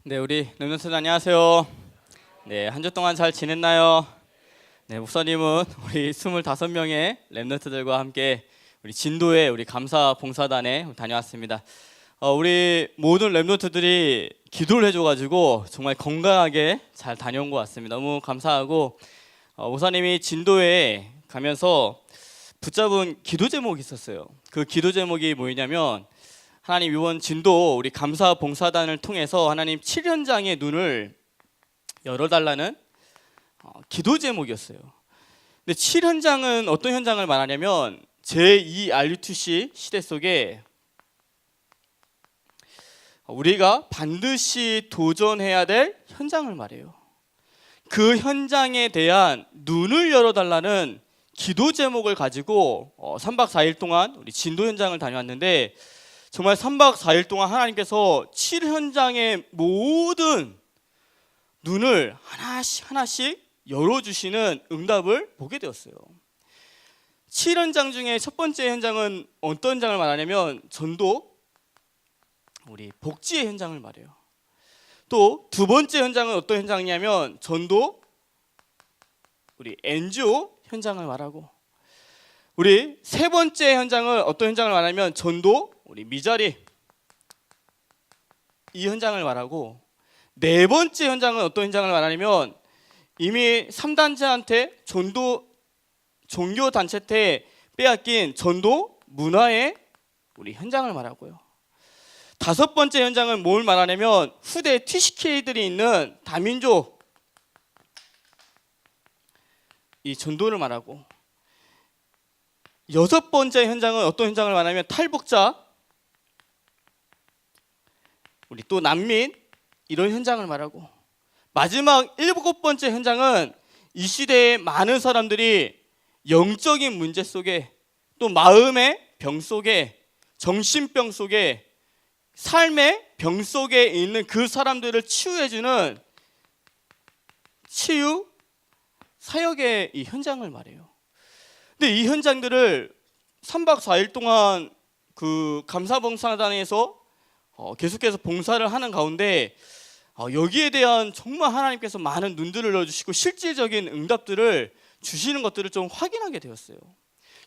네, 우리 렘넌트들 안녕하세요. 네, 한 주 동안 잘 지냈나요? 네, 목사님은 우리 25명의 렘넌트들과 함께 우리 진도에 우리 감사 봉사단에 다녀왔습니다. 우리 모든 렘넌트들이 기도를 해줘가지고 정말 건강하게 잘 다녀온 것 같습니다. 너무 감사하고 목사님이 진도에 가면서 붙잡은 기도 제목이 있었어요. 그 기도 제목이 뭐냐면 하나님 이번 진도 우리 감사 봉사단을 통해서 하나님 7현장의 눈을 열어달라는 기도 제목이었어요. 근데 7현장은 어떤 현장을 말하냐면 제2 RUTC 시대 속에 우리가 반드시 도전해야 될 현장을 말해요. 그 현장에 대한 눈을 열어달라는 기도 제목을 가지고 3박 4일 동안 우리 진도 현장을 다녀왔는데 정말 3박 4일 동안 하나님께서 7현장의 모든 눈을 하나씩 열어주시는 응답을 보게 되었어요. 7현장 중에 첫 번째 현장은 어떤 현장을 말하냐면 전도 우리 복지의 현장을 말해요. 또 두 번째 현장은 어떤 현장이냐면 전도 우리 NGO 현장을 말하고 우리 세 번째 현장은 어떤 현장을 말하냐면 전도 우리 미자리 이 현장을 말하고 네 번째 현장은 어떤 현장을 말하냐면 이미 3단체한테 전도 종교단체 때 빼앗긴 전도 문화의 우리 현장을 말하고요. 다섯 번째 현장은 뭘 말하냐면 후대 TCK들이 있는 다민족 이 전도를 말하고 여섯 번째 현장은 어떤 현장을 말하냐면 탈북자 우리 또 난민 이런 현장을 말하고 마지막 일곱 번째 현장은 이 시대의 많은 사람들이 영적인 문제 속에 또 마음의 병 속에 정신병 속에 삶의 병 속에 있는 그 사람들을 치유해주는 치유 사역의 이 현장을 말해요. 근데 이 현장들을 3박 4일 동안 그 감사봉사단에서 계속해서 봉사를 하는 가운데 여기에 대한 정말 하나님께서 많은 눈들을 열어주시고 실질적인 응답들을 주시는 것들을 좀 확인하게 되었어요.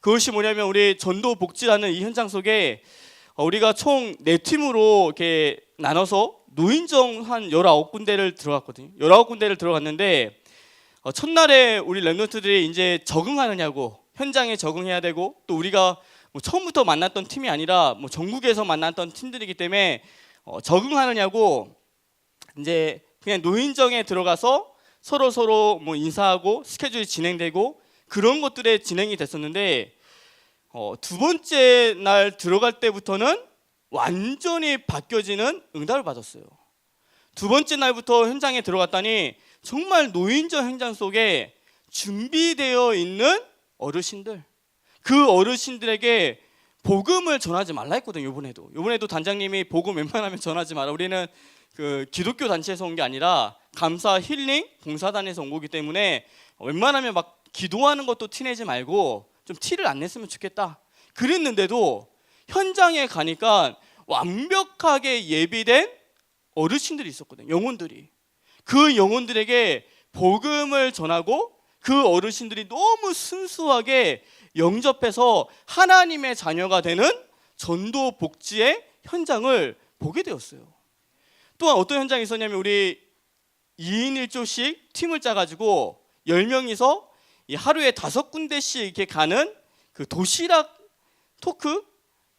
그것이 뭐냐면 우리 전도 복지라는 이 현장 속에 우리가 총 4팀으로 이렇게 나눠서 노인정 한 19군데를 들어갔거든요. 19군데를 들어갔는데 첫날에 우리 렘넌트들이 이제 적응하느냐고 현장에 적응해야 되고 또 우리가 뭐 처음부터 만났던 팀이 아니라 뭐 전국에서 만났던 팀들이기 때문에 적응하느냐고 이제 그냥 노인정에 들어가서 서로 뭐 인사하고 스케줄이 진행되고 그런 것들에 진행이 됐었는데 두 번째 날 들어갈 때부터는 완전히 바뀌어지는 응답을 받았어요. 두 번째 날부터 현장에 들어갔더니 정말 노인정 현장 속에 준비되어 있는 어르신들 그 어르신들에게 복음을 전하지 말라 했거든요. 이번에도 단장님이 복음 웬만하면 전하지 마라. 우리는 그 기독교 단체에서 온 게 아니라 감사 힐링 봉사단에서 온 거기 때문에 웬만하면 막 기도하는 것도 티내지 말고 좀 티를 안 냈으면 좋겠다. 그랬는데도 현장에 가니까 완벽하게 예비된 어르신들이 있었거든요. 영혼들이. 그 영혼들에게 복음을 전하고 그 어르신들이 너무 순수하게 영접해서 하나님의 자녀가 되는 전도 복지의 현장을 보게 되었어요. 또한 어떤 현장이 있었냐면 우리 2인 1조씩 팀을 짜가지고 10명이서 하루에 5군데씩 이렇게 가는 그 도시락 토크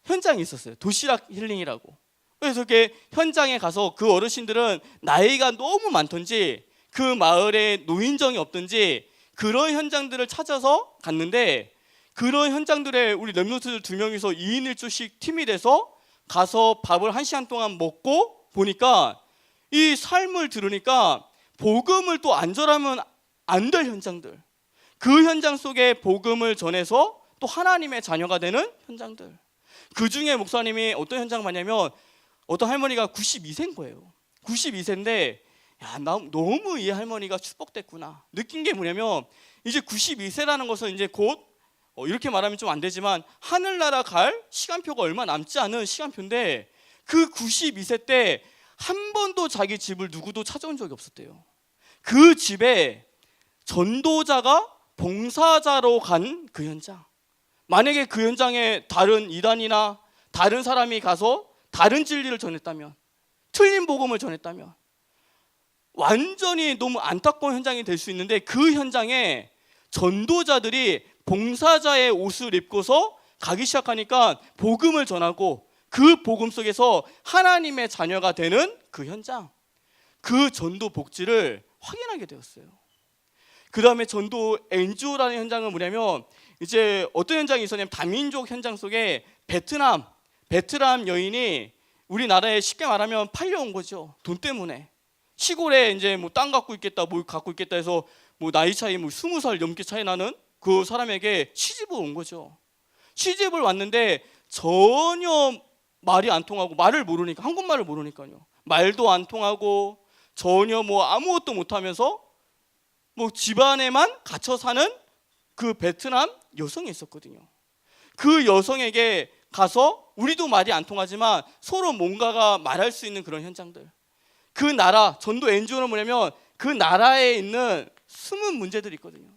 현장이 있었어요. 도시락 힐링이라고. 그래서 이렇게 현장에 가서 그 어르신들은 나이가 너무 많던지 그 마을에 노인정이 없던지 그런 현장들을 찾아서 갔는데 그런 현장들에 우리 렘넌트들 2명이서 2인 1조씩 팀이 돼서 가서 밥을 1시간 동안 먹고 보니까 이 삶을 들으니까 복음을 또 안 전하면 안 될 현장들 그 현장 속에 복음을 전해서 또 하나님의 자녀가 되는 현장들 그 중에 목사님이 어떤 현장 봤냐면 어떤 할머니가 92세인 거예요. 92세인데 야, 나 너무 이 할머니가 축복됐구나 느낀 게 뭐냐면 이제 92세라는 것은 이제 곧 이렇게 말하면 좀 안 되지만 하늘나라 갈 시간표가 얼마 남지 않은 시간표인데 그 92세 때 한 번도 자기 집을 누구도 찾아온 적이 없었대요. 그 집에 전도자가 봉사자로 간 그 현장, 만약에 그 현장에 다른 이단이나 다른 사람이 가서 다른 진리를 전했다면, 틀린 복음을 전했다면 완전히 너무 안타까운 현장이 될 수 있는데, 그 현장에 전도자들이 봉사자의 옷을 입고서 가기 시작하니까 복음을 전하고 그 복음 속에서 하나님의 자녀가 되는 그 현장, 그 전도 복지를 확인하게 되었어요. 그 다음에 전도 NGO라는 현장은 뭐냐면, 이제 어떤 현장이 있었냐면 다민족 현장 속에 베트남 여인이 우리나라에 쉽게 말하면 팔려온 거죠. 돈 때문에. 시골에 이제 뭐 땅 갖고 있겠다, 뭐 갖고 있겠다 해서 뭐 나이 차이 뭐 20살 넘게 차이 나는 그 사람에게 시집을 온 거죠. 시집을 왔는데 전혀 말이 안 통하고, 말을 모르니까, 한국말을 모르니까요. 말도 안 통하고 전혀 뭐 아무것도 못하면서 뭐 집안에만 갇혀 사는 그 베트남 여성이 있었거든요. 그 여성에게 가서 우리도 말이 안 통하지만 서로 뭔가가 말할 수 있는 그런 현장들. 그 나라 전도 NGO는 뭐냐면 그 나라에 있는 숨은 문제들이 있거든요.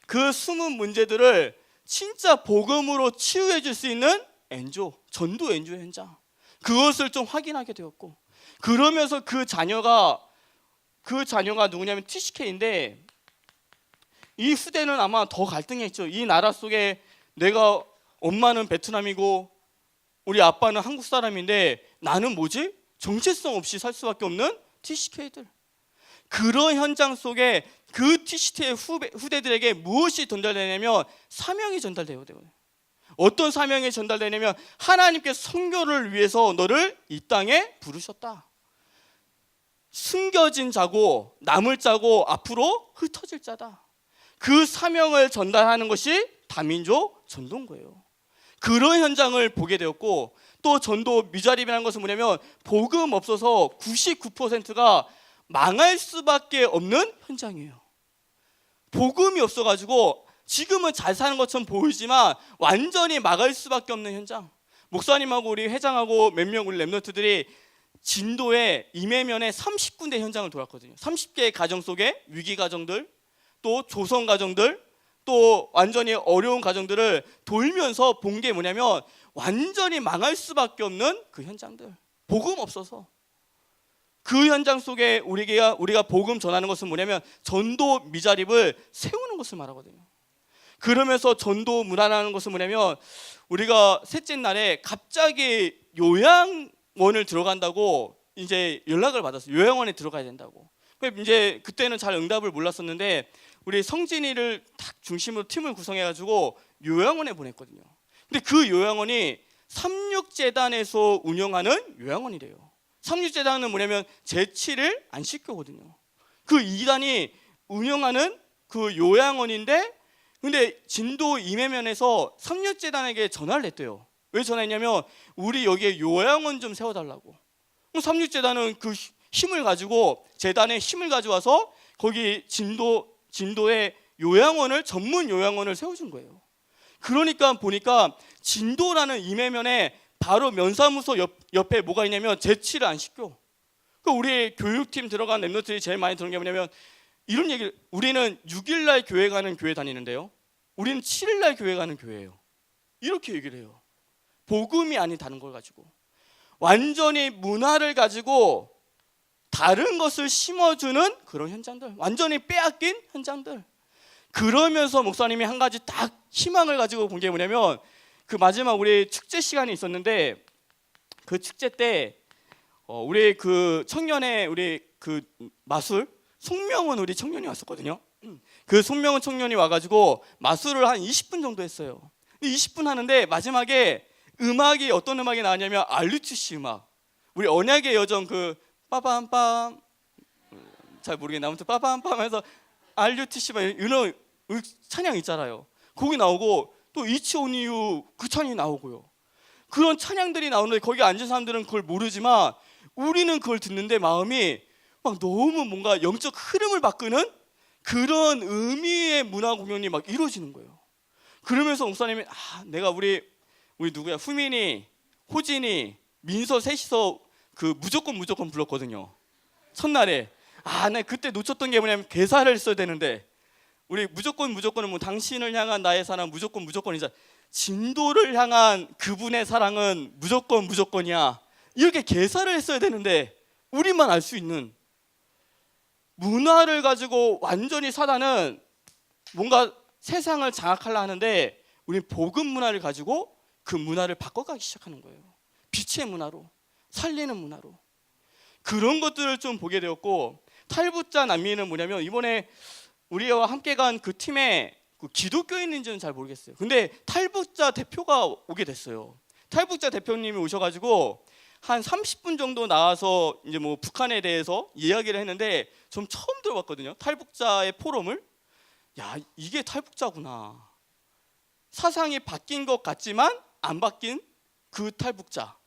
그 숨은 문제들을 진짜 복음으로 치유해 줄 수 있는 NGO, 전도 NGO 현장, 그것을 좀 확인하게 되었고, 그러면서 그 자녀가 누구냐면 TCK인데, 이 후대는 아마 더 갈등했죠. 이 나라 속에 내가 엄마는 베트남이고 우리 아빠는 한국 사람인데 나는 뭐지? 정체성 없이 살 수밖에 없는 TCK들. 그런 현장 속에 그 TCK의 후대들에게 무엇이 전달되냐면 사명이 전달돼요. 어떤 사명이 전달되냐면, 하나님께서 선교를 위해서 너를 이 땅에 부르셨다. 숨겨진 자고 남을 자고 앞으로 흩어질 자다. 그 사명을 전달하는 것이 다민족 전도인 거예요. 그런 현장을 보게 되었고, 또 전도 미자립이라는 것은 뭐냐면 복음 없어서 99%가 망할 수밖에 없는 현장이에요. 복음이 없어가지고 지금은 잘 사는 것처럼 보이지만 완전히 망할 수밖에 없는 현장. 목사님하고 우리 회장하고 몇 명 우리 랩런트들이 진도의 임해면에 30군데 현장을 돌았거든요. 30개의 가정 속에 위기 가정들, 또 조성 가정들, 또 완전히 어려운 가정들을 돌면서 본 게 뭐냐면 완전히 망할 수밖에 없는 그 현장들. 복음 없어서. 그 현장 속에 우리가 복음 전하는 것은 뭐냐면 전도 미자립을 세우는 것을 말하거든요. 그러면서 전도 문화라는 것은 뭐냐면, 우리가 셋째 날에 갑자기 요양원을 들어간다고 이제 연락을 받았어요. 요양원에 들어가야 된다고. 이제 그때는 잘 응답을 몰랐었는데 우리 성진이를 딱 중심으로 팀을 구성해가지고 요양원에 보냈거든요. 근데 그 요양원이 삼육재단에서 운영하는 요양원이래요. 삼육재단은 뭐냐면 재치를 안 시켜거든요. 그 이단이 운영하는 그 요양원인데, 근데 진도 임해면에서 삼육재단에게 전화를 했대요. 왜 전화했냐면 우리 여기에 요양원 좀 세워달라고. 삼육재단은 그 힘을 가지고, 재단의 힘을 가져와서 거기 진도에 요양원을, 전문 요양원을 세워준 거예요. 그러니까 보니까 진도라는 임해면에 바로 면사무소 옆에 뭐가 있냐면 재치를 안 시켜. 우리 교육팀 들어간 랩런트들이 제일 많이 들은 게 뭐냐면 이런 얘기를, 우리는 6일날 교회 가는 교회 다니는데요, 우리는 7일날 교회 가는 교회예요. 이렇게 얘기를 해요. 복음이 아닌 다른 걸 가지고 완전히 문화를 가지고 다른 것을 심어주는 그런 현장들, 완전히 빼앗긴 현장들. 그러면서 목사님이 한 가지 딱 희망을 가지고 본 게 뭐냐면, 그 마지막 우리 축제 시간이 있었는데, 그 축제 때 우리 그 청년의 우리 그 마술 송명은 우리 청년이 왔었거든요. 그 송명은 청년이 와가지고 마술을 한 20분 정도 했어요. 20분 하는데 마지막에 음악이 어떤 음악이 나왔냐면 알루티시 음악, 우리 언약의 여정 그 빠밤빰, 잘 모르겠네, 아무튼 빠밤빰 해서 알루티시 이런 찬양 있잖아요. 거기 나오고 또 이치오니유 그 찬양이 나오고요. 그런 찬양들이 나오는데 거기 앉은 사람들은 그걸 모르지만 우리는 그걸 듣는데 마음이 막 너무 뭔가 영적 흐름을 바꾸는 그런 의미의 문화 공연이 막 이루어지는 거예요. 그러면서 목사님이 내가 우리 누구야, 후민이, 호진이, 민서 셋이서 그 무조건 불렀거든요. 첫날에. 나 그때 놓쳤던 게 뭐냐면 개사를 했어야 되는데, 우리 무조건은 뭐 당신을 향한 나의 사랑 무조건이자 진도를 향한 그분의 사랑은 무조건이야. 이렇게 개사를 했어야 되는데, 우리만 알 수 있는 문화를 가지고 완전히 사단은 뭔가 세상을 장악하려 하는데, 우리는 복음 문화를 가지고 그 문화를 바꿔가기 시작하는 거예요. 빛의 문화로, 살리는 문화로. 그런 것들을 좀 보게 되었고, 탈북자 난민은 뭐냐면 이번에 우리와 함께 간 그 팀에 그 기독교인인지는 잘 모르겠어요. 근데 탈북자 대표가 오게 됐어요. 탈북자 대표님이 오셔가지고 한 30분 정도 나와서 이제 뭐 북한에 대해서 이야기를 했는데, 좀 처음 들어봤거든요. 탈북자의 포럼을. 야, 이게 탈북자구나. 사상이 바뀐 것 같지만 안 바뀐 그 탈북자.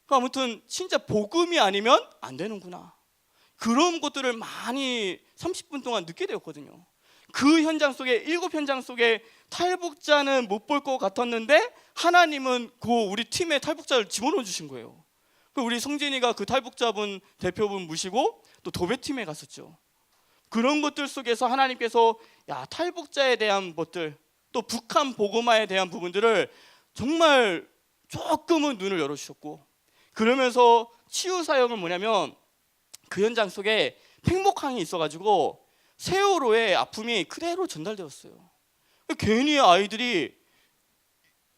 아무튼 진짜 복음이 아니면 안 되는구나. 그런 것들을 많이 30분 동안 느끼게 되었거든요. 그 현장 속에, 7현장 속에 탈북자는 못 볼 것 같았는데 하나님은 그 우리 팀에 탈북자를 집어넣어 주신 거예요. 우리 성진이가 그 탈북자분 대표분 모시고 또 도배팀에 갔었죠. 그런 것들 속에서 하나님께서 탈북자에 대한 것들, 또 북한 복음화에 대한 부분들을 정말 조금은 눈을 열어주셨고, 그러면서 치유 사역은 뭐냐면 그 현장 속에 팽목항이 있어가지고 세월호의 아픔이 그대로 전달되었어요. 괜히 아이들이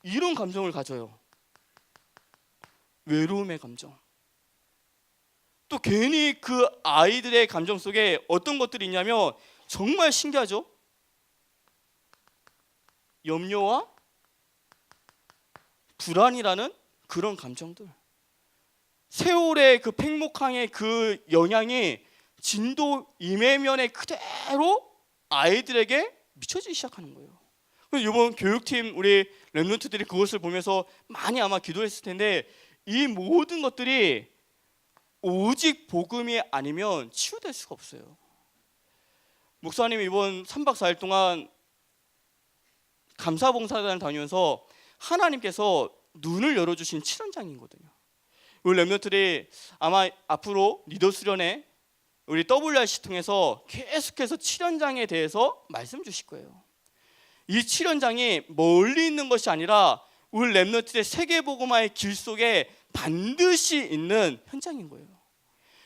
이런 감정을 가져요. 외로움의 감정. 또 괜히 그 아이들의 감정 속에 어떤 것들이 있냐면 정말 신기하죠? 염려와 불안이라는 그런 감정들. 세월의 그 팽목항의 그 영향이 진도 임해면에 그대로 아이들에게 미쳐지기 시작하는 거예요. 이번 교육팀 우리 랩런트들이 그것을 보면서 많이 아마 기도했을 텐데, 이 모든 것들이 오직 복음이 아니면 치유될 수가 없어요. 목사님이 이번 3박 4일 동안 감사봉사단을 다니면서 하나님께서 눈을 열어주신 7연장이거든요. 우리 랩런트들이 아마 앞으로 리더 수련회 우리 WRC 통해서 계속해서 7연장에 대해서 말씀 주실 거예요. 이 7연장이 멀리 있는 것이 아니라 우리 랩런트의 세계복음화의 길 속에 반드시 있는 현장인 거예요.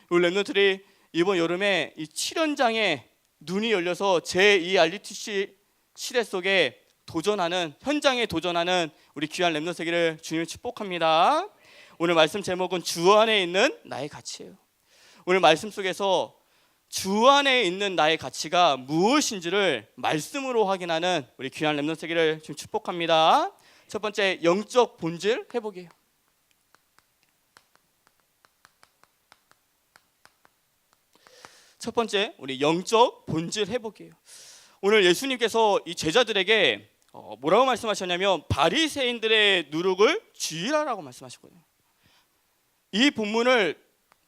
우리 랩런트들이 이번 여름에 이 7연장에 눈이 열려서 제2 RUTC 시대 속에 도전하는, 현장에 도전하는 우리 귀한 랩런트 세계를 주님을 축복합니다. 오늘 말씀 제목은 주 안에 있는 나의 가치예요. 오늘 말씀 속에서 주 안에 있는 나의 가치가 무엇인지를 말씀으로 확인하는 우리 귀한 랩런트 세계를 지금 축복합니다. 첫 번째, 영적 본질 회복이에요. 첫 번째, 우리 영적 본질 회복이에요. 오늘 예수님께서 이 제자들에게 뭐라고 말씀하셨냐면 바리새인들의 누룩을 주의하라고 말씀하셨거든요. 이 본문을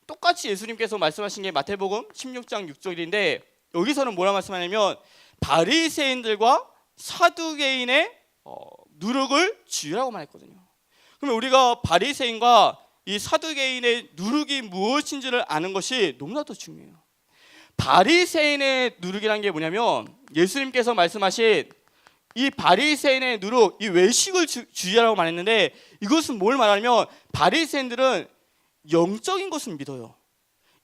똑같이 예수님께서 말씀하신 게 마태복음 16장 6절인데, 여기서는 뭐라 말씀하냐면 바리새인들과 사두개인의 누룩을 주의라고 말했거든요. 그러면 우리가 바리새인과 이 사두개인의 누룩이 무엇인지를 아는 것이 너무나도 중요해요. 바리새인의 누룩이라는 게 뭐냐면 예수님께서 말씀하신 이 바리새인의 누룩, 이 외식을 주의하라고 말했는데, 이것은 뭘 말하냐면 바리새인들은 영적인 것은 믿어요.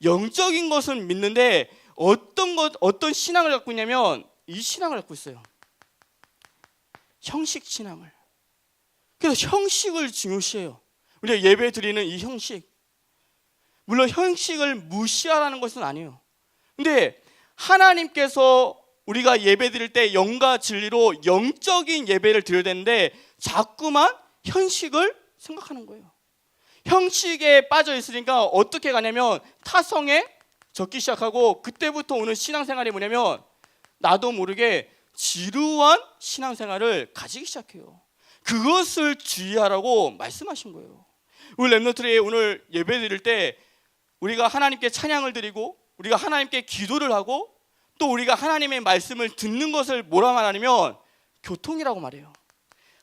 영적인 것은 믿는데 어떤 신앙을 갖고 있냐면 이 신앙을 갖고 있어요. 형식 신앙을. 그래서 형식을 중요시해요. 우리가 예배 드리는 이 형식. 물론 형식을 무시하라는 것은 아니에요. 근데 하나님께서 우리가 예배 드릴 때 영과 진리로 영적인 예배를 드려야 되는데 자꾸만 형식을 생각하는 거예요. 형식에 빠져 있으니까 어떻게 가냐면 타성에 젖기 시작하고, 그때부터 오는 신앙생활이 뭐냐면 나도 모르게 지루한 신앙생활을 가지기 시작해요. 그것을 주의하라고 말씀하신 거예요. 우리 랩런트들이 오늘 예배 드릴 때 우리가 하나님께 찬양을 드리고 우리가 하나님께 기도를 하고 또 우리가 하나님의 말씀을 듣는 것을 뭐라 말하냐면 교통이라고 말해요.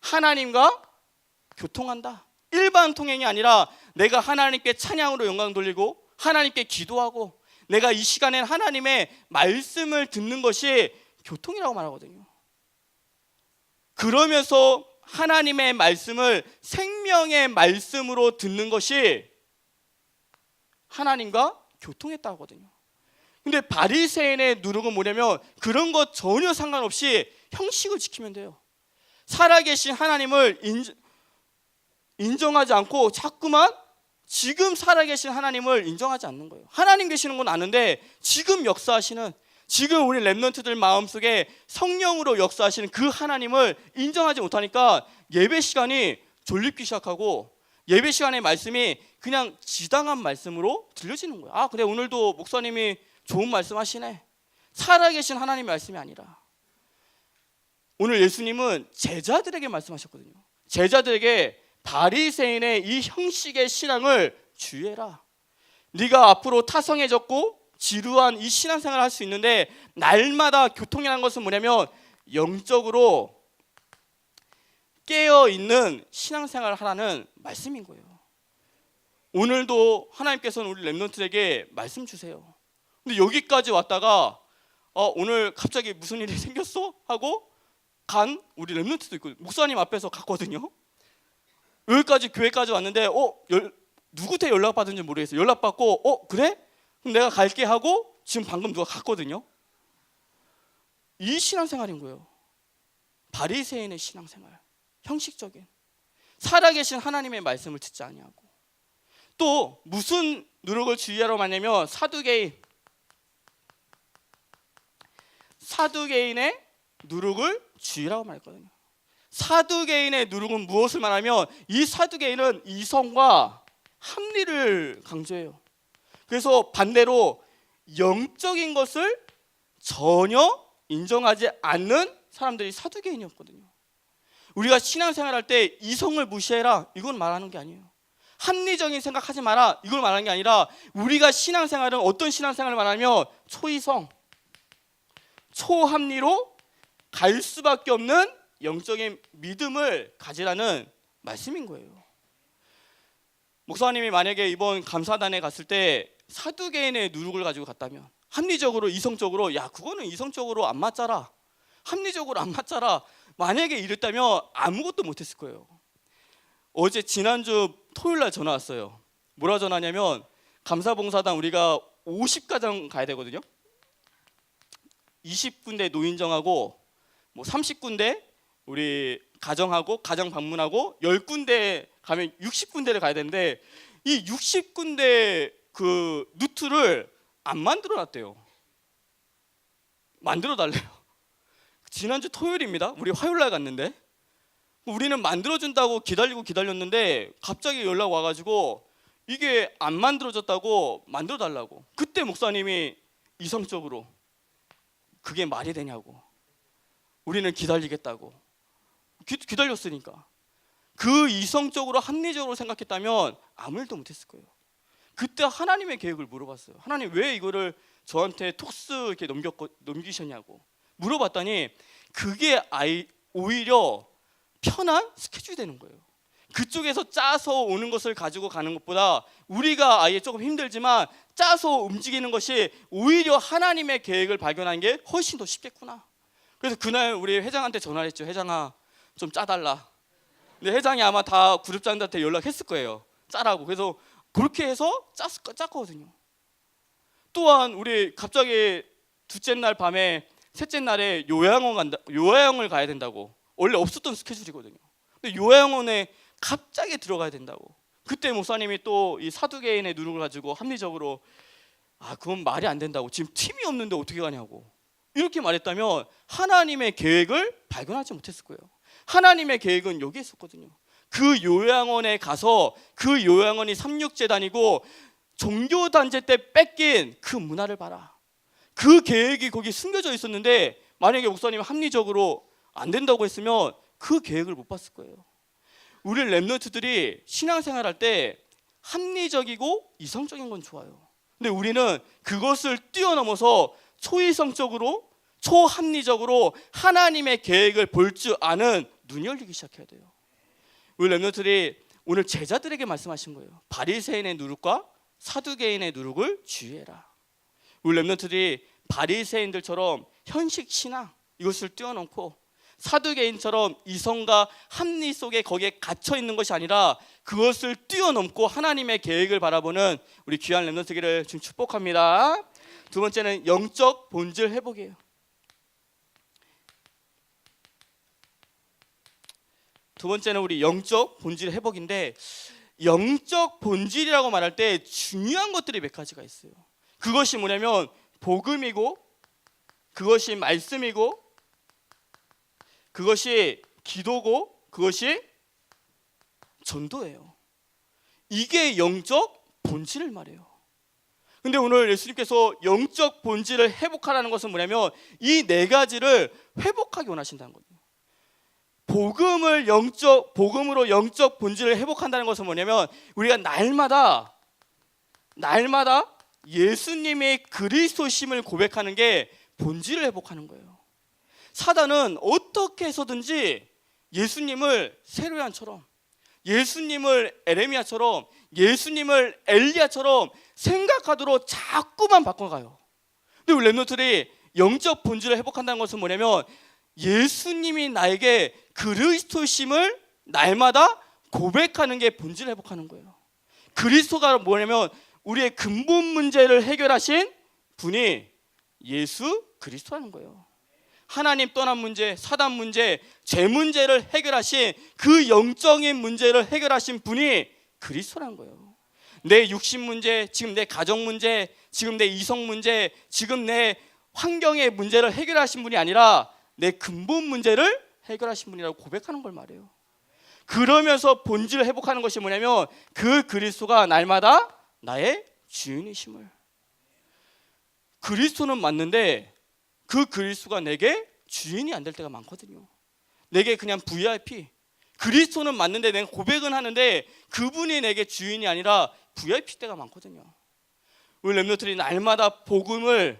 하나님과 교통한다. 일반 통행이 아니라 내가 하나님께 찬양으로 영광 돌리고 하나님께 기도하고 내가 이 시간엔 하나님의 말씀을 듣는 것이 교통이라고 말하거든요. 그러면서 하나님의 말씀을 생명의 말씀으로 듣는 것이 하나님과 교통했다고 하거든요. 근데 바리새인의 누룩은 뭐냐면 그런 것 전혀 상관없이 형식을 지키면 돼요. 살아계신 하나님을 인정하지 않고 자꾸만 지금 살아계신 하나님을 인정하지 않는 거예요. 하나님 계시는 건 아는데 지금 역사하시는, 지금 우리 렘넌트들 마음속에 성령으로 역사하시는 그 하나님을 인정하지 못하니까 예배 시간이 졸립기 시작하고 예배 시간의 말씀이 그냥 지당한 말씀으로 들려지는 거예요. 아, 근데 오늘도 목사님이 좋은 말씀 하시네. 살아계신 하나님의 말씀이 아니라 오늘 예수님은 제자들에게 말씀하셨거든요. 제자들에게 바리새인의 이 형식의 신앙을 주의해라. 네가 앞으로 타성해졌고 지루한 이 신앙생활을 할 수 있는데 날마다 교통이라는 것은 뭐냐면 영적으로 깨어있는 신앙생활을 하라는 말씀인 거예요. 오늘도 하나님께서는 우리 렘넌트에게 말씀 주세요. 근데 여기까지 왔다가 오늘 갑자기 무슨 일이 생겼어? 하고 간 우리 렘넌트도 있고 목사님 앞에서 갔거든요. 여기까지 교회까지 왔는데 누구한테 연락받은지 모르겠어요. 연락받고 그래? 그럼 내가 갈게 하고 지금 방금 누가 갔거든요. 이 신앙생활인 거예요. 바리새인의 신앙생활, 형식적인, 살아계신 하나님의 말씀을 듣지 아니하고. 또 무슨 누룩을 주의하라고 하냐면 사두개인의 누룩을 주의라고 말했거든요. 사두개인의 누룩은 무엇을 말하면 이 사두개인은 이성과 합리를 강조해요. 그래서 반대로 영적인 것을 전혀 인정하지 않는 사람들이 사두개인이었거든요. 우리가 신앙생활할 때 이성을 무시해라 이건 말하는 게 아니에요. 합리적인 생각하지 마라 이걸 말하는 게 아니라 우리가 신앙생활은 어떤 신앙생활을 말하면 초이성, 초합리로 갈 수밖에 없는 영적인 믿음을 가지라는 말씀인 거예요. 목사님이 만약에 이번 감사단에 갔을 때 사두개인의 누룩을 가지고 갔다면 합리적으로 이성적으로 그거는 이성적으로 안 맞잖아, 합리적으로 안 맞잖아, 만약에 이랬다면 아무것도 못했을 거예요. 어제 지난주 토요일날 전화 왔어요. 뭐라 전화냐면 감사봉사단 우리가 50가정 가야 되거든요. 20군데 노인정하고 30군데 우리 가정하고 가정 방문하고 10군데 가면 60군데를 가야 되는데 이 60군데 그 루트를 안 만들어 놨대요. 만들어 달래요. 지난주 토요일입니다. 우리 화요일날 갔는데 우리는 만들어준다고 기다렸는데 갑자기 연락 와가지고 이게 안 만들어졌다고 만들어 달라고. 그때 목사님이 이성적으로 그게 말이 되냐고, 우리는 기다리겠다고. 기다렸으니까. 그 이성적으로 합리적으로 생각했다면 아무 일도 못했을 거예요. 그때 하나님의 계획을 물어봤어요. 하나님 왜 이거를 저한테 톡스 이렇게 넘기셨냐고 물어봤더니 그게 오히려 편한 스케줄이 되는 거예요. 그쪽에서 짜서 오는 것을 가지고 가는 것보다 우리가 아예 조금 힘들지만 짜서 움직이는 것이 오히려 하나님의 계획을 발견하는 게 훨씬 더 쉽겠구나. 그래서 그날 우리 회장한테 전화를 했죠. 회장아 좀 짜달라. 근데 회장이 아마 다 그룹장들한테 연락했을 거예요. 짜라고. 그래서 그렇게 해서 짰거든요. 또한 우리 갑자기 둘째 날 밤에 셋째 날에 요양원을 가야 된다고. 원래 없었던 스케줄이거든요. 근데 요양원에 갑자기 들어가야 된다고. 그때 목사님이 또 이 사두개인의 누룩을 가지고 합리적으로 그건 말이 안 된다고. 지금 팀이 없는데 어떻게 가냐고. 이렇게 말했다면 하나님의 계획을 발견하지 못했을 거예요. 하나님의 계획은 여기에 있었거든요. 그 요양원에 가서 그 요양원이 삼육재단이고 종교단체 때 뺏긴 그 문화를 봐라. 그 계획이 거기 숨겨져 있었는데 만약에 목사님이 합리적으로 안 된다고 했으면 그 계획을 못 봤을 거예요. 우리 렘넌트들이 신앙생활할 때 합리적이고 이성적인 건 좋아요. 근데 우리는 그것을 뛰어넘어서 초이성적으로 초합리적으로 하나님의 계획을 볼 줄 아는 눈이 열리기 시작해야 돼요. 우리 렘넌트들이 오늘 제자들에게 말씀하신 거예요. 바리새인의 누룩과 사두개인의 누룩을 주의해라. 우리 렘넌트들이 바리새인들처럼 현식 신앙 이것을 뛰어넘고 사두개인처럼 이성과 합리 속에 거기에 갇혀 있는 것이 아니라 그것을 뛰어넘고 하나님의 계획을 바라보는 우리 귀한 렘넌트기를 지금 축복합니다. 두 번째는 영적 본질 회복이에요. 두 번째는 우리 영적 본질 회복인데, 영적 본질이라고 말할 때 중요한 것들이 몇 가지가 있어요. 그것이 뭐냐면 복음이고, 그것이 말씀이고, 그것이 기도고, 그것이 전도예요. 이게 영적 본질을 말해요. 근데 오늘 예수님께서 영적 본질을 회복하라는 것은 뭐냐면 이 네 가지를 회복하기 원하신다는 거예요. 복음으로 영적 본질을 회복한다는 것은 뭐냐면 우리가 날마다 예수님의 그리스도심을 고백하는 게 본질을 회복하는 거예요. 사단은 어떻게 해서든지 예수님을 세로야처럼, 예수님을 에레미야처럼, 예수님을 엘리야처럼 생각하도록 자꾸만 바꿔가요. 근데 우리 렘넌트들이 영적 본질을 회복한다는 것은 뭐냐면 예수님이 나에게 그리스도심을 날마다 고백하는 게 본질을 회복하는 거예요. 그리스도가 뭐냐면 우리의 근본 문제를 해결하신 분이 예수 그리스도라는 거예요. 하나님 떠난 문제, 사단 문제, 죄 문제를 해결하신 그 영적인 문제를 해결하신 분이 그리스도라는 거예요. 내 육신 문제, 지금 내 가정 문제, 지금 내 이성 문제, 지금 내 환경의 문제를 해결하신 분이 아니라 내 근본 문제를 해결하신 분이라고 고백하는 걸 말해요. 그러면서 본질을 회복하는 것이 뭐냐면 그 그리스도가 날마다 나의 주인이심을. 그리스도는 맞는데 그 그리스도가 내게 주인이 안 될 때가 많거든요. 내게 그냥 VIP. 그리스도는 맞는데 내가 고백은 하는데 그분이 내게 주인이 아니라 VIP 때가 많거든요. 우리 렘넌트들이 날마다 복음의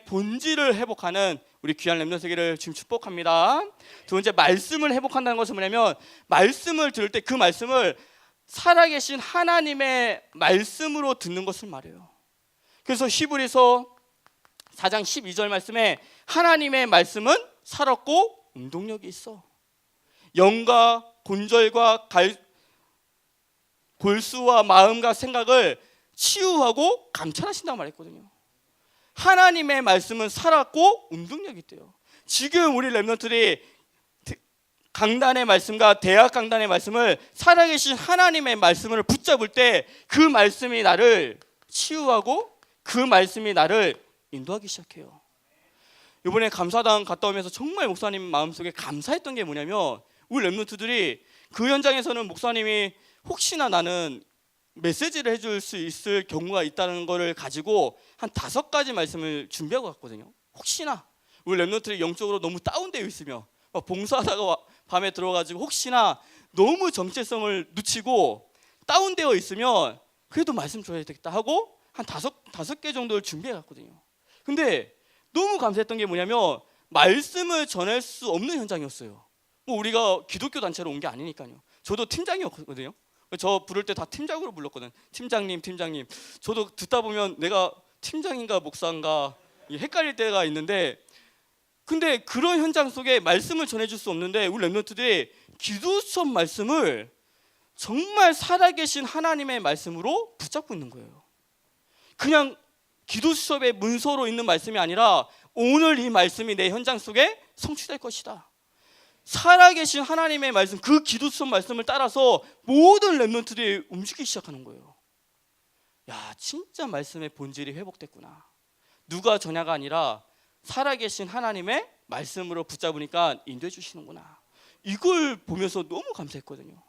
본질을 회복하는 우리 귀한 렘넌트들을 지금 축복합니다. 두 번째, 말씀을 회복한다는 것은 뭐냐면 말씀을 들을 때 그 말씀을 살아계신 하나님의 말씀으로 듣는 것을 말해요. 그래서 히브리서 4장 12절 말씀에 하나님의 말씀은 살았고 운동력이 있어. 영과 골수와 마음과 생각을 치유하고 감찰하신다고 말했거든요. 하나님의 말씀은 살았고 운동력이 있대요. 지금 우리 렘넌트들이 강단의 말씀과 대학 강단의 말씀을 살아계신 하나님의 말씀을 붙잡을 때 그 말씀이 나를 치유하고 그 말씀이 나를 인도하기 시작해요. 이번에 감사당 갔다 오면서 정말 목사님 마음속에 감사했던 게 뭐냐면 우리 렘넌트들이 그 현장에서는 목사님이 혹시나 나는 메시지를 해줄 수 있을 경우가 있다는 거를 가지고 한 5가지 말씀을 준비하고 갔거든요. 혹시나 우리 렘넌트들이 영적으로 너무 다운되어 있으면 봉사하다가 밤에 들어가지고 혹시나 너무 정체성을 놓치고 다운되어 있으면 그래도 말씀 줘야 되겠다 하고 한 5개 정도를 준비해 갔거든요. 근데 너무 감사했던 게 뭐냐면 말씀을 전할 수 없는 현장이었어요. 우리가 기독교 단체로 온 게 아니니까요. 저도 팀장이었거든요. 저 부를 때 다 팀장으로 불렀거든. 팀장님. 저도 듣다 보면 내가 팀장인가 목사인가 헷갈릴 때가 있는데, 근데 그런 현장 속에 말씀을 전해줄 수 없는데 우리 렘넌트들이 기도 수업 말씀을 정말 살아계신 하나님의 말씀으로 붙잡고 있는 거예요. 그냥 기도 수업의 문서로 있는 말씀이 아니라 오늘 이 말씀이 내 현장 속에 성취될 것이다. 살아계신 하나님의 말씀, 그 기도 수업 말씀을 따라서 모든 렘넌트들이 움직이기 시작하는 거예요. 야, 진짜 말씀의 본질이 회복됐구나. 누가 전야가 아니라 살아계신 하나님의 말씀으로 붙잡으니까 인도해 주시는구나. 이걸 보면서 너무 감사했거든요.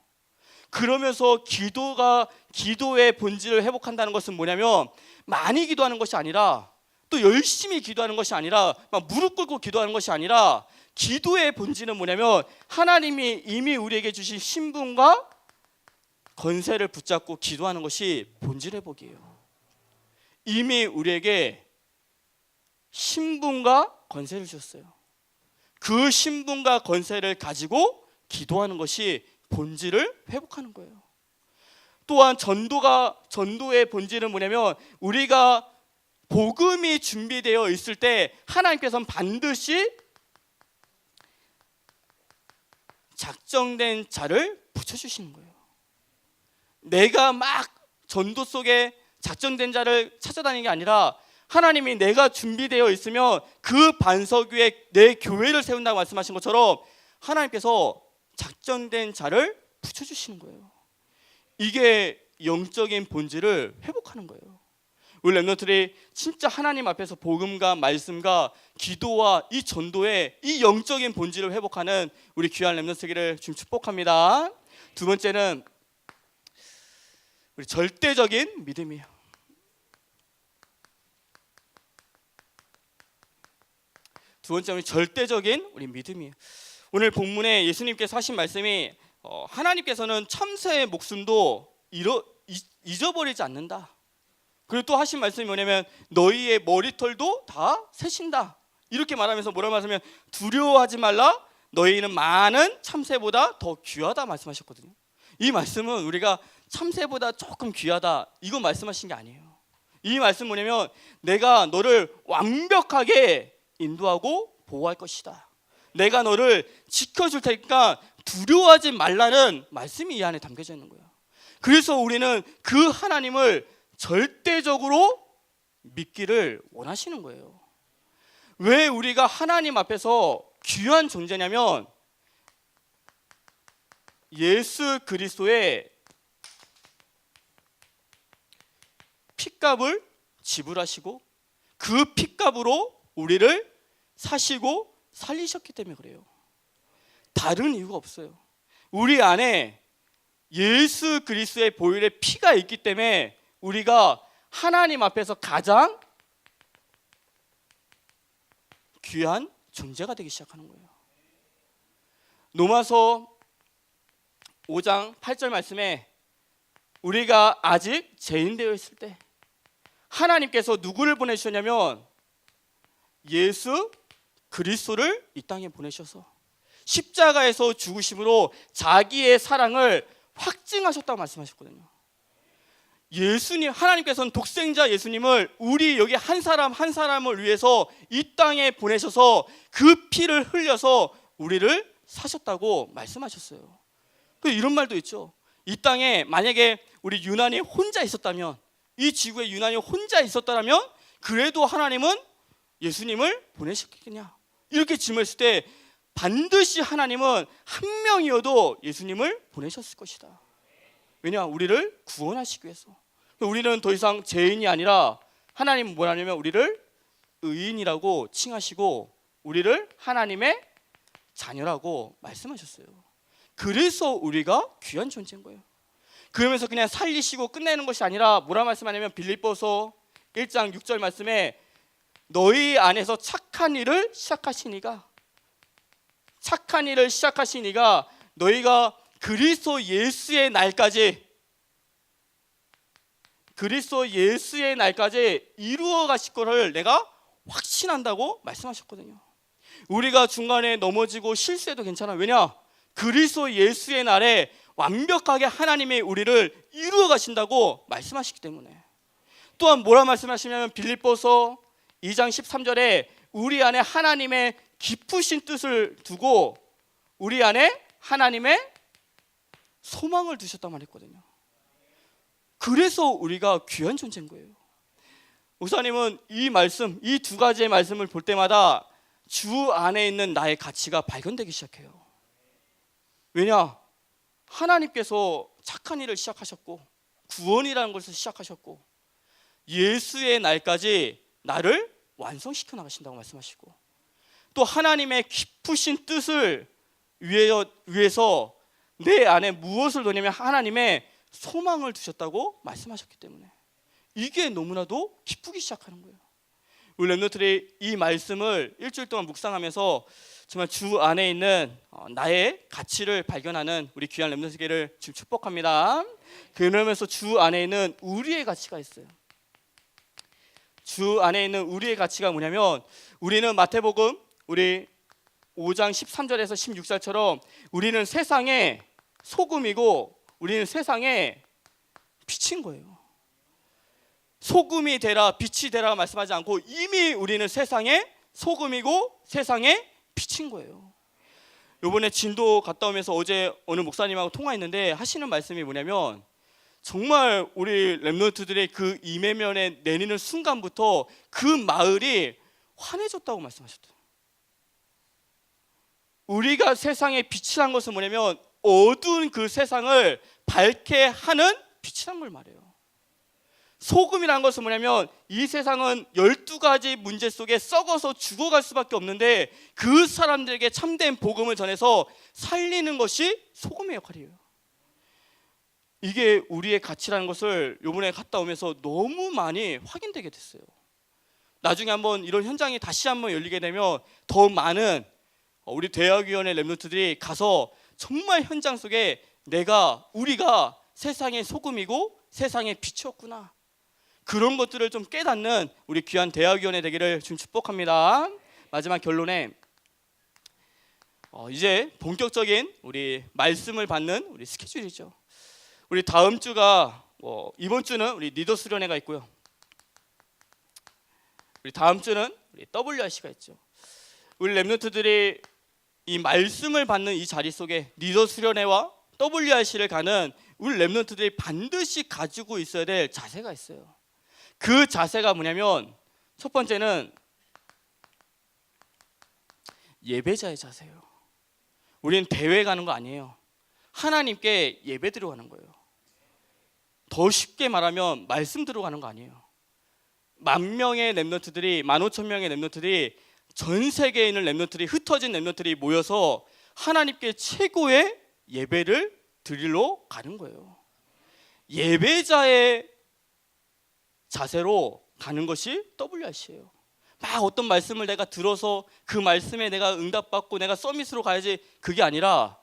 그러면서 기도의 본질을 회복한다는 것은 뭐냐면 많이 기도하는 것이 아니라 또 열심히 기도하는 것이 아니라 막 무릎 꿇고 기도하는 것이 아니라 기도의 본질은 뭐냐면 하나님이 이미 우리에게 주신 신분과 권세를 붙잡고 기도하는 것이 본질 회복이에요. 이미 우리에게 신분과 권세를 주셨어요. 그 신분과 권세를 가지고 기도하는 것이 본질을 회복하는 거예요. 또한 전도의 본질은 뭐냐면 우리가 복음이 준비되어 있을 때 하나님께서는 반드시 작정된 자를 붙여주시는 거예요. 내가 막 전도 속에 작정된 자를 찾아다니는 게 아니라 하나님이 내가 준비되어 있으면 그 반석 위에 내 교회를 세운다고 말씀하신 것처럼 하나님께서 작정된 자를 붙여주시는 거예요. 이게 영적인 본질을 회복하는 거예요. 우리 렘넌트들이 진짜 하나님 앞에서 복음과 말씀과 기도와 이 전도의 이 영적인 본질을 회복하는 우리 귀한 렘넌트 되기를 주님 축복합니다. 두 번째는 우리 절대적인 믿음이에요. 두 번째는 절대적인 우리 믿음이에요. 오늘 본문에 예수님께서 하신 말씀이 하나님께서는 참새의 목숨도 잊어버리지 않는다. 그리고 또 하신 말씀이 뭐냐면 너희의 머리털도 다 세신다. 이렇게 말하면서 뭐라고 말하면 두려워하지 말라. 너희는 많은 참새보다 더 귀하다 말씀하셨거든요. 이 말씀은 우리가 참새보다 조금 귀하다 이거 말씀하신 게 아니에요. 이 말씀 뭐냐면 내가 너를 완벽하게 인도하고 보호할 것이다. 내가 너를 지켜줄 테니까 두려워하지 말라는 말씀이 이 안에 담겨져 있는 거예요. 그래서 우리는 그 하나님을 절대적으로 믿기를 원하시는 거예요. 왜 우리가 하나님 앞에서 귀한 존재냐면 예수 그리스도의 핏값을 지불하시고 그 핏값으로 우리를 사시고 살리셨기 때문에 그래요. 다른 이유가 없어요. 우리 안에 예수 그리스도의 보혈의 피가 있기 때문에 우리가 하나님 앞에서 가장 귀한 존재가 되기 시작하는 거예요. 로마서 5장 8절 말씀에 우리가 아직 죄인 되어 있을 때 하나님께서 누구를 보내주셨냐면 예수 그리스도를 이 땅에 보내셔서 십자가에서 죽으심으로 자기의 사랑을 확증하셨다고 말씀하셨거든요. 예수님, 하나님께서는 독생자 예수님을 우리 여기 한 사람 한 사람을 위해서 이 땅에 보내셔서 그 피를 흘려서 우리를 사셨다고 말씀하셨어요. 이런 말도 있죠. 이 땅에 만약에 우리 유난히 혼자 있었다면, 이 지구에 유난히 혼자 있었다면 그래도 하나님은 예수님을 보내셨겠냐 이렇게 질문했을 때 반드시 하나님은 한 명이어도 예수님을 보내셨을 것이다. 왜냐? 우리를 구원하시기 위해서. 우리는 더 이상 죄인이 아니라 하나님은 뭐라냐면 우리를 의인이라고 칭하시고 우리를 하나님의 자녀라고 말씀하셨어요. 그래서 우리가 귀한 존재인 거예요. 그러면서 그냥 살리시고 끝내는 것이 아니라 뭐라 말씀하냐면 빌립보서 1장 6절 말씀에 너희 안에서 착한 일을 시작하신 이가 너희가 그리스도 예수의 날까지 이루어 가실 것을 내가 확신한다고 말씀하셨거든요. 우리가 중간에 넘어지고 실수해도 괜찮아. 왜냐? 그리스도 예수의 날에 완벽하게 하나님의 우리를 이루어 가신다고 말씀하시기 때문에. 또한 뭐라 말씀하시냐면 빌립보서 2장 13절에 우리 안에 하나님의 깊으신 뜻을 두고 우리 안에 하나님의 소망을 두셨단 말했거든요. 그래서 우리가 귀한 존재인 거예요. 목사님은 이 말씀, 이 두 가지의 말씀을 볼 때마다 주 안에 있는 나의 가치가 발견되기 시작해요. 왜냐? 하나님께서 착한 일을 시작하셨고 구원이라는 것을 시작하셨고 예수의 날까지 나를 완성시켜 나가신다고 말씀하시고 또 하나님의 깊으신 뜻을 위해서 내 안에 무엇을 넣냐면 하나님의 소망을 두셨다고 말씀하셨기 때문에 이게 너무나도 기쁘기 시작하는 거예요. 우리 렘넌트들이 이 말씀을 일주일 동안 묵상하면서 정말 주 안에 있는 나의 가치를 발견하는 우리 귀한 렘넌트들을 지금 축복합니다. 그러면서 주 안에 있는 우리의 가치가 있어요. 주 안에 있는 우리의 가치가 뭐냐면 우리는 마태복음 우리 5장 13절에서 16절처럼 우리는 세상에 소금이고 우리는 세상에 빛인 거예요. 소금이 되라 빛이 되라 말씀하지 않고 이미 우리는 세상에 소금이고 세상에 빛인 거예요. 요번에 진도 갔다 오면서 어제 어느 목사님하고 통화했는데 하시는 말씀이 뭐냐면 정말 우리 렘넌트들의 그 이메면에 내리는 순간부터 그 마을이 환해졌다고 말씀하셨대요. 우리가 세상에 빛이란 것은 뭐냐면 어두운 그 세상을 밝게 하는 빛이란 걸 말해요. 소금이란 것은 뭐냐면 이 세상은 12가지 문제 속에 썩어서 죽어갈 수밖에 없는데 그 사람들에게 참된 복음을 전해서 살리는 것이 소금의 역할이에요. 이게 우리의 가치라는 것을 이번에 갔다 오면서 너무 많이 확인되게 됐어요. 나중에 한번 이런 현장이 다시 한번 열리게 되면 더 많은 우리 대학위원회 렘넌트들이 가서 정말 현장 속에 우리가 세상의 소금이고 세상의 빛이었구나, 그런 것들을 좀 깨닫는 우리 귀한 대학위원회 되기를 좀 축복합니다. 마지막 결론에 이제 본격적인 우리 말씀을 받는 우리 스케줄이죠. 우리 다음 주가 이번 주는 우리 리더 수련회가 있고요. 우리 다음 주는 우리 WRC가 있죠. 우리 렘넌트들이 이 말씀을 받는 이 자리 속에 리더 수련회와 WRC를 가는 우리 렘넌트들이 반드시 가지고 있어야 될 자세가 있어요. 그 자세가 뭐냐면 첫 번째는 예배자의 자세예요. 우리는 대회 가는 거 아니에요. 하나님께 예배 드려가는 거예요. 더 쉽게 말하면 말씀 들어가는 거 아니에요. 10,000명의 렘넌트들이 15,000명의 렘넌트들이 전 세계에 있는 렘넌트들이 흩어진 렘넌트들이 모여서 하나님께 최고의 예배를 드리러 가는 거예요. 예배자의 자세로 가는 것이 WRC예요. 막 어떤 말씀을 내가 들어서 그 말씀에 내가 응답받고 내가 서밋으로 가야지, 그게 아니라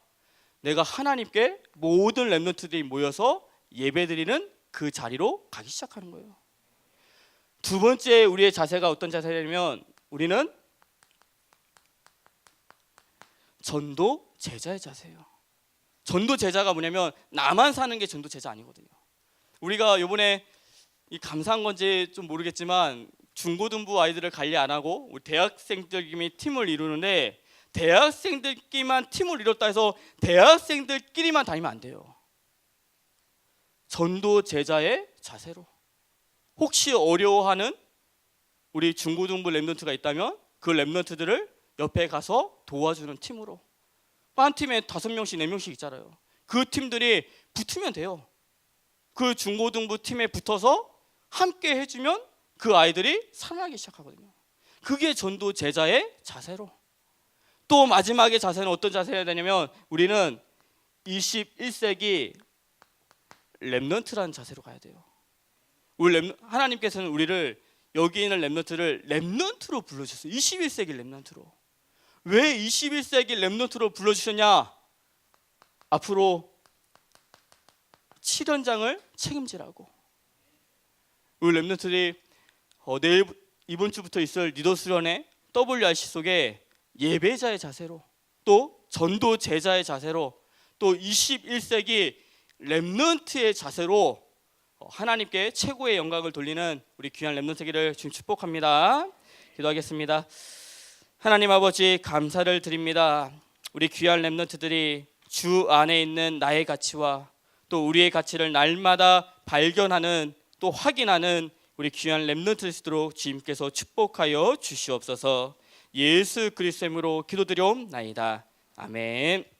내가 하나님께 모든 렘넌트들이 모여서 예배드리는 그 자리로 가기 시작하는 거예요. 두 번째 우리의 자세가 어떤 자세냐면 우리는 전도 제자의 자세예요. 전도 제자가 뭐냐면 나만 사는 게 전도 제자 아니거든요. 우리가 이번에 이 감사한 건지 좀 모르겠지만 중고등부 아이들을 관리 안 하고 우리 대학생들끼리 팀을 이루는데 대학생들끼리만 팀을 이뤘다 해서 대학생들끼리만 다니면 안 돼요. 전도 제자의 자세로. 혹시 어려워하는 우리 중고등부 렘넌트가 있다면 그 렘넌트들을 옆에 가서 도와주는 팀으로. 한 팀에 5명씩 4명씩 있잖아요. 그 팀들이 붙으면 돼요. 그 중고등부 팀에 붙어서 함께 해주면 그 아이들이 살아나기 시작하거든요. 그게 전도 제자의 자세로. 또 마지막의 자세는 어떤 자세여야 되냐면 우리는 21세기 렘넌트라는 자세로 가야 돼요. 우리 하나님께서는 우리를, 여기 있는 렘넌트를 렘넌트로 불러주셨어요. 21세기 렘넌트로. 왜 21세기 렘넌트로 불러주셨냐? 앞으로 7연장을 책임지라고. 우리 렘넌트들이 이번 주부터 있을 리더 수련회 WRC 속에 예배자의 자세로, 또 전도 제자의 자세로, 또 21세기 렘넌트의 자세로 하나님께 최고의 영광을 돌리는 우리 귀한 렘넌트기를 주님 축복합니다. 기도하겠습니다. 하나님 아버지, 감사를 드립니다. 우리 귀한 렘넌트들이 주 안에 있는 나의 가치와 또 우리의 가치를 날마다 발견하는, 또 확인하는 우리 귀한 렘넌트 되시도록 주님께서 축복하여 주시옵소서. 예수 그리스도의 이름으로 기도드려옵나이다. 아멘.